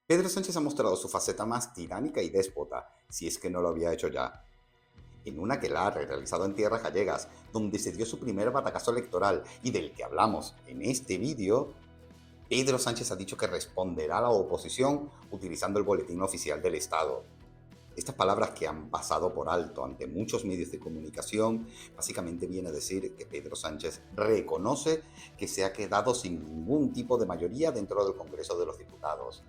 Pedro Sánchez ha mostrado su faceta más tiránica y déspota, si es que no lo había hecho ya. En un aquelarre realizado en tierras gallegas, donde se dio su primer batacazo electoral y del que hablamos en este vídeo, Pedro Sánchez ha dicho que responderá a la oposición utilizando el boletín oficial del Estado. Estas palabras que han pasado por alto ante muchos medios de comunicación, básicamente viene a decir que Pedro Sánchez reconoce que se ha quedado sin ningún tipo de mayoría dentro del Congreso de los Diputados.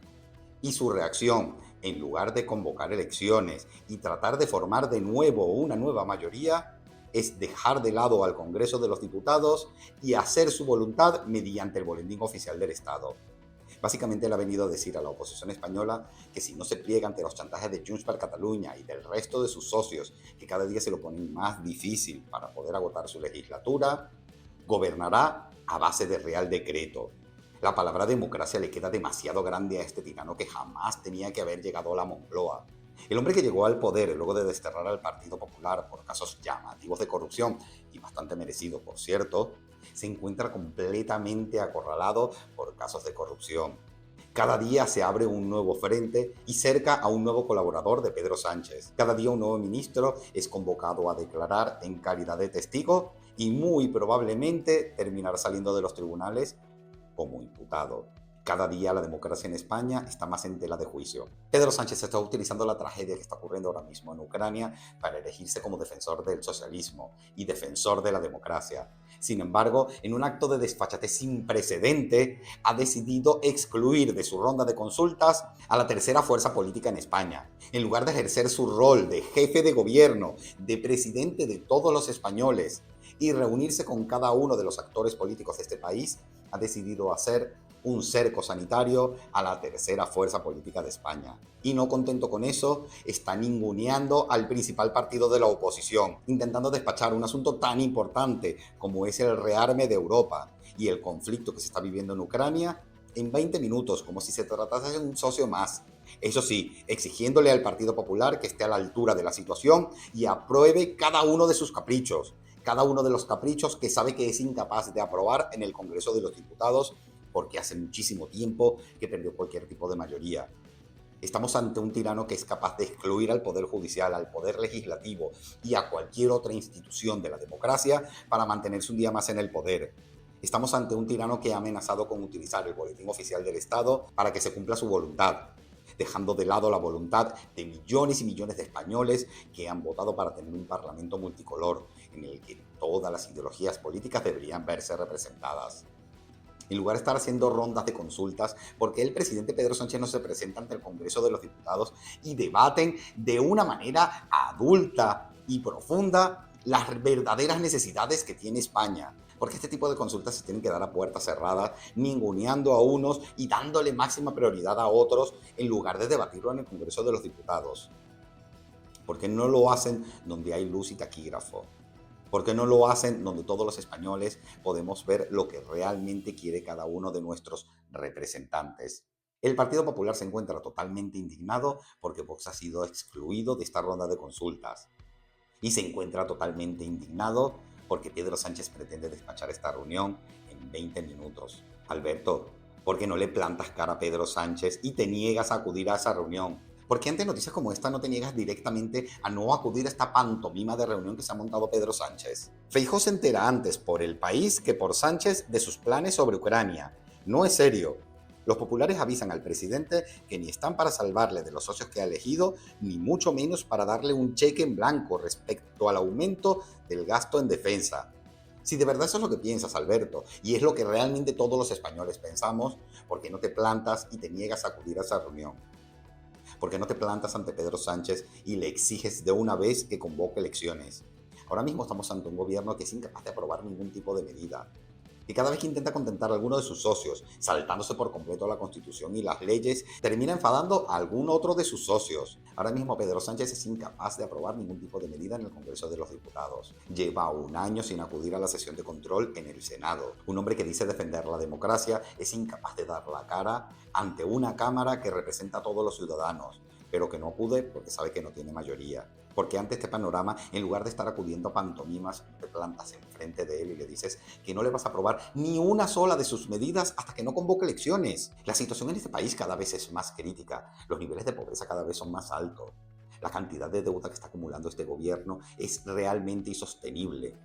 Y su reacción, en lugar de convocar elecciones y tratar de formar de nuevo una nueva mayoría, es dejar de lado al Congreso de los Diputados y hacer su voluntad mediante el boletín oficial del Estado. Básicamente él ha venido a decir a la oposición española que si no se pliega ante los chantajes de Junts per Catalunya y del resto de sus socios, que cada día se lo ponen más difícil para poder agotar su legislatura, gobernará a base de Real Decreto. La palabra democracia le queda demasiado grande a este tirano que jamás tenía que haber llegado a la Moncloa. El hombre que llegó al poder luego de desterrar al Partido Popular por casos llamativos de corrupción, y bastante merecido por cierto, se encuentra completamente acorralado por casos de corrupción. Cada día se abre un nuevo frente y cerca a un nuevo colaborador de Pedro Sánchez. Cada día un nuevo ministro es convocado a declarar en calidad de testigo y muy probablemente terminará saliendo de los tribunales como imputado. Cada día la democracia en España está más en tela de juicio. Pedro Sánchez está utilizando la tragedia que está ocurriendo ahora mismo en Ucrania para elegirse como defensor del socialismo y defensor de la democracia. Sin embargo, en un acto de desfachatez sin precedente, ha decidido excluir de su ronda de consultas a la tercera fuerza política en España. En lugar de ejercer su rol de jefe de gobierno, de presidente de todos los españoles y reunirse con cada uno de los actores políticos de este país, ha decidido hacer un cerco sanitario a la tercera fuerza política de España. Y no contento con eso, está ninguneando al principal partido de la oposición, intentando despachar un asunto tan importante como es el rearme de Europa y el conflicto que se está viviendo en Ucrania en 20 minutos, como si se tratase de un socio más. Eso sí, exigiéndole al Partido Popular que esté a la altura de la situación y apruebe cada uno de sus caprichos, cada uno de los caprichos que sabe que es incapaz de aprobar en el Congreso de los Diputados porque hace muchísimo tiempo que perdió cualquier tipo de mayoría. Estamos ante un tirano que es capaz de excluir al Poder Judicial, al Poder Legislativo y a cualquier otra institución de la democracia para mantenerse un día más en el poder. Estamos ante un tirano que ha amenazado con utilizar el boletín oficial del Estado para que se cumpla su voluntad, dejando de lado la voluntad de millones y millones de españoles que han votado para tener un parlamento multicolor, en el que todas las ideologías políticas deberían verse representadas. En lugar de estar haciendo rondas de consultas, porque el presidente Pedro Sánchez no se presenta ante el Congreso de los Diputados y debaten de una manera adulta y profunda las verdaderas necesidades que tiene España. Porque este tipo de consultas se tienen que dar a puertas cerradas, ninguneando a unos y dándole máxima prioridad a otros, en lugar de debatirlo en el Congreso de los Diputados. Porque no lo hacen donde hay luz y taquígrafo. ¿Por qué no lo hacen donde todos los españoles podemos ver lo que realmente quiere cada uno de nuestros representantes? El Partido Popular se encuentra totalmente indignado porque Vox ha sido excluido de esta ronda de consultas. Y se encuentra totalmente indignado porque Pedro Sánchez pretende despachar esta reunión en 20 minutos. Alberto, ¿por qué no le plantas cara a Pedro Sánchez y te niegas a acudir a esa reunión? ¿Por qué ante noticias como esta no te niegas directamente a no acudir a esta pantomima de reunión que se ha montado Pedro Sánchez? Feijóo se entera antes por El País que por Sánchez de sus planes sobre Ucrania. No es serio. Los populares avisan al presidente que ni están para salvarle de los socios que ha elegido, ni mucho menos para darle un cheque en blanco respecto al aumento del gasto en defensa. Si de verdad eso es lo que piensas, Alberto, y es lo que realmente todos los españoles pensamos, ¿por qué no te plantas y te niegas a acudir a esa reunión? ¿Por qué no te plantas ante Pedro Sánchez y le exiges de una vez que convoque elecciones? Ahora mismo estamos ante un gobierno que es incapaz de aprobar ningún tipo de medida, que cada vez que intenta contentar a alguno de sus socios, saltándose por completo la Constitución y las leyes, termina enfadando a algún otro de sus socios. Ahora mismo Pedro Sánchez es incapaz de aprobar ningún tipo de medida en el Congreso de los Diputados. Lleva un año sin acudir a la sesión de control en el Senado. Un hombre que dice defender la democracia es incapaz de dar la cara ante una Cámara que representa a todos los ciudadanos, pero que no acude porque sabe que no tiene mayoría. Porque ante este panorama, en lugar de estar acudiendo a pantomimas, te plantas enfrente de él y le dices que no le vas a aprobar ni una sola de sus medidas hasta que no convoque elecciones. La situación en este país cada vez es más crítica, los niveles de pobreza cada vez son más altos. La cantidad de deuda que está acumulando este gobierno es realmente insostenible.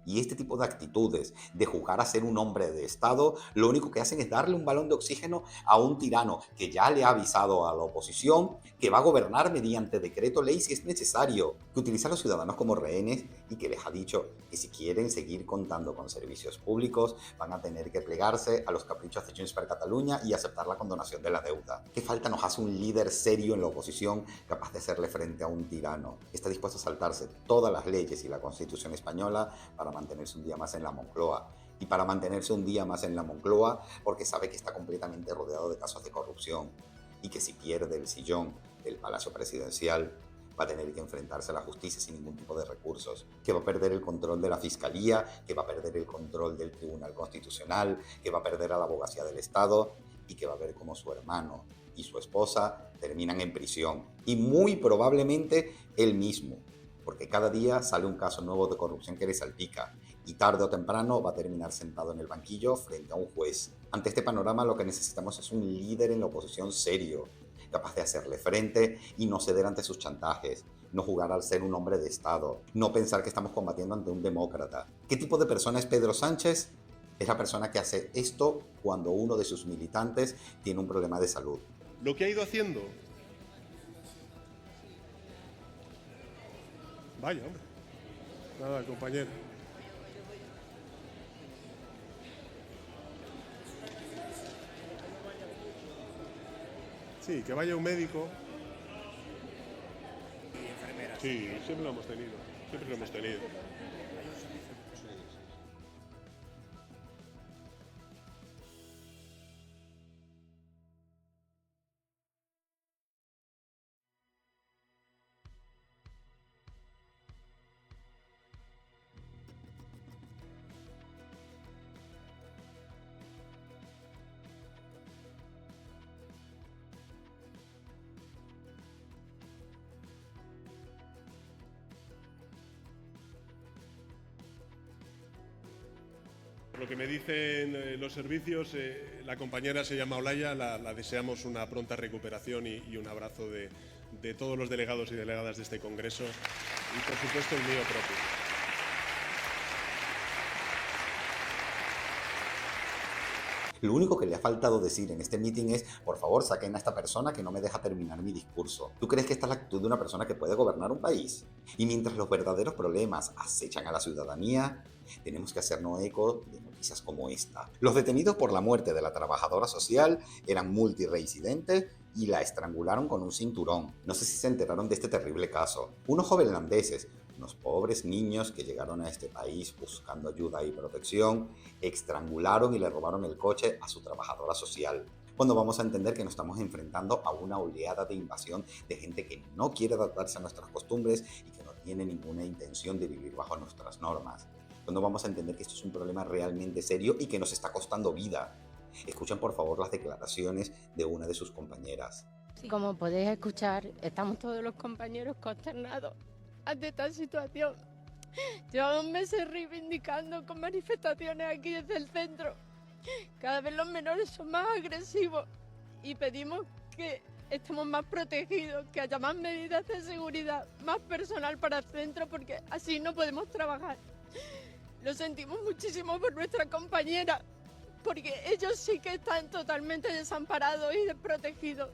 Y este tipo de actitudes, de jugar a ser un hombre de Estado, lo único que hacen es darle un balón de oxígeno a un tirano que ya le ha avisado a la oposición que va a gobernar mediante decreto ley si es necesario, que utiliza a los ciudadanos como rehenes y que les ha dicho que si quieren seguir contando con servicios públicos van a tener que plegarse a los caprichos de Junts per Catalunya y aceptar la condonación de la deuda. ¿Qué falta nos hace un líder serio en la oposición capaz de hacerle frente a un tirano que está dispuesto a saltarse todas las leyes y la Constitución española para mantenerse un día más en la Moncloa? Y para mantenerse un día más en la Moncloa porque sabe que está completamente rodeado de casos de corrupción y que si pierde el sillón del Palacio Presidencial va a tener que enfrentarse a la justicia sin ningún tipo de recursos, que va a perder el control de la Fiscalía, que va a perder el control del Tribunal Constitucional, que va a perder a la Abogacía del Estado y que va a ver cómo su hermano y su esposa terminan en prisión. Y muy probablemente él mismo, porque cada día sale un caso nuevo de corrupción que le salpica y tarde o temprano va a terminar sentado en el banquillo frente a un juez. Ante este panorama lo que necesitamos es un líder en la oposición serio, capaz de hacerle frente y no ceder ante sus chantajes, no jugar al ser un hombre de Estado, no pensar que estamos combatiendo ante un demócrata. ¿Qué tipo de persona es Pedro Sánchez? Es la persona que hace esto cuando uno de sus militantes tiene un problema de salud. Lo que ha ido haciendo. Vaya, hombre. Nada, compañero. Sí, que vaya un médico. Sí, siempre lo hemos tenido. Siempre lo hemos tenido. Lo que me dicen los servicios, la compañera se llama Olaya, la deseamos una pronta recuperación y un abrazo de todos los delegados y delegadas de este Congreso y, por supuesto, el mío propio. Lo único que le ha faltado decir en este meeting es, por favor, saquen a esta persona que no me deja terminar mi discurso. ¿Tú crees que esta es la actitud de una persona que puede gobernar un país? Y mientras los verdaderos problemas acechan a la ciudadanía, tenemos que hacernos eco de noticias como esta. Los detenidos por la muerte de la trabajadora social eran multireincidentes y la estrangularon con un cinturón. No sé si se enteraron de este terrible caso. Unos holandeses, unos pobres niños que llegaron a este país buscando ayuda y protección, estrangularon y le robaron el coche a su trabajadora social. Cuando vamos a entender que nos estamos enfrentando a una oleada de invasión de gente que no quiere adaptarse a nuestras costumbres y que no tiene ninguna intención de vivir bajo nuestras normas. Cuando vamos a entender que esto es un problema realmente serio y que nos está costando vida. Escuchen por favor las declaraciones de una de sus compañeras. Como podéis escuchar, estamos todos los compañeros consternados ante esta situación. Llevamos meses reivindicando con manifestaciones aquí desde el centro. Cada vez los menores son más agresivos y pedimos que estemos más protegidos, que haya más medidas de seguridad, más personal para el centro, porque así no podemos trabajar. Lo sentimos muchísimo por nuestra compañera, porque ellos sí que están totalmente desamparados y desprotegidos.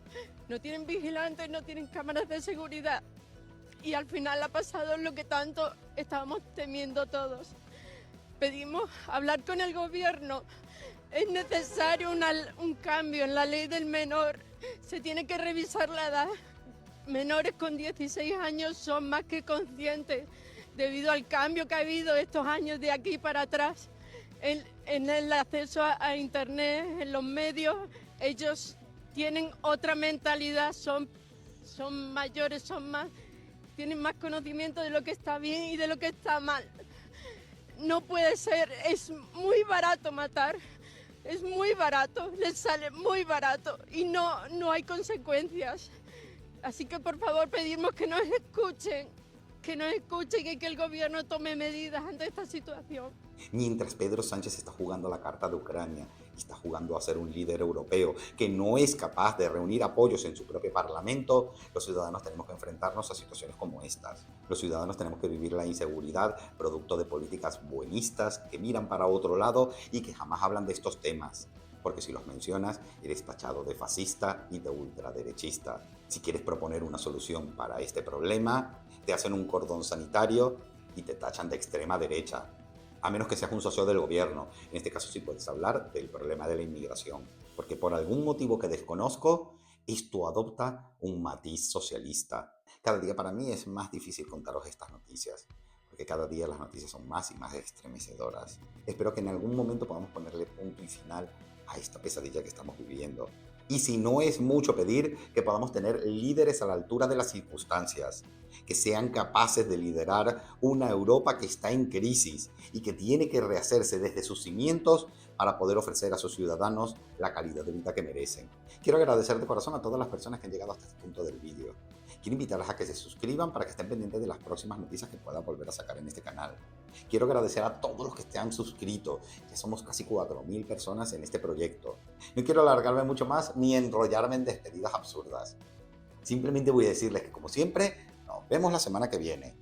No tienen vigilantes, no tienen cámaras de seguridad. Y al final ha pasado lo que tanto estábamos temiendo todos. Pedimos hablar con el gobierno. Es necesario un cambio en la ley del menor. Se tiene que revisar la edad. Menores con 16 años son más que conscientes debido al cambio que ha habido estos años de aquí para atrás. En el acceso a internet, en los medios, ellos tienen otra mentalidad, son mayores, tienen más conocimiento de lo que está bien y de lo que está mal. No puede ser, es muy barato matar, es muy barato, les sale muy barato y no hay consecuencias. Así que por favor pedimos que nos escuchen y que el gobierno tome medidas ante esta situación. Mientras Pedro Sánchez está jugando la carta de Ucrania y está jugando a ser un líder europeo que no es capaz de reunir apoyos en su propio parlamento, los ciudadanos tenemos que enfrentarnos a situaciones como estas. Los ciudadanos tenemos que vivir la inseguridad producto de políticas buenistas que miran para otro lado y que jamás hablan de estos temas. Porque si los mencionas, eres tachado de fascista y de ultraderechista. Si quieres proponer una solución para este problema, te hacen un cordón sanitario y te tachan de extrema derecha. A menos que seas un socio del gobierno. En este caso sí puedes hablar del problema de la inmigración. Porque por algún motivo que desconozco, esto adopta un matiz socialista. Cada día para mí es más difícil contaros estas noticias. Porque cada día las noticias son más y más estremecedoras. Espero que en algún momento podamos ponerle punto y final a esta pesadilla que estamos viviendo. Y si no es mucho pedir, que podamos tener líderes a la altura de las circunstancias, que sean capaces de liderar una Europa que está en crisis y que tiene que rehacerse desde sus cimientos para poder ofrecer a sus ciudadanos la calidad de vida que merecen. Quiero agradecer de corazón a todas las personas que han llegado hasta este punto del vídeo. Quiero invitarlas a que se suscriban para que estén pendientes de las próximas noticias que pueda volver a sacar en este canal. Quiero agradecer a todos los que se han suscrito. Ya somos casi 4.000 personas en este proyecto. No quiero alargarme mucho más ni enrollarme en despedidas absurdas. Simplemente voy a decirles que, como siempre, nos vemos la semana que viene.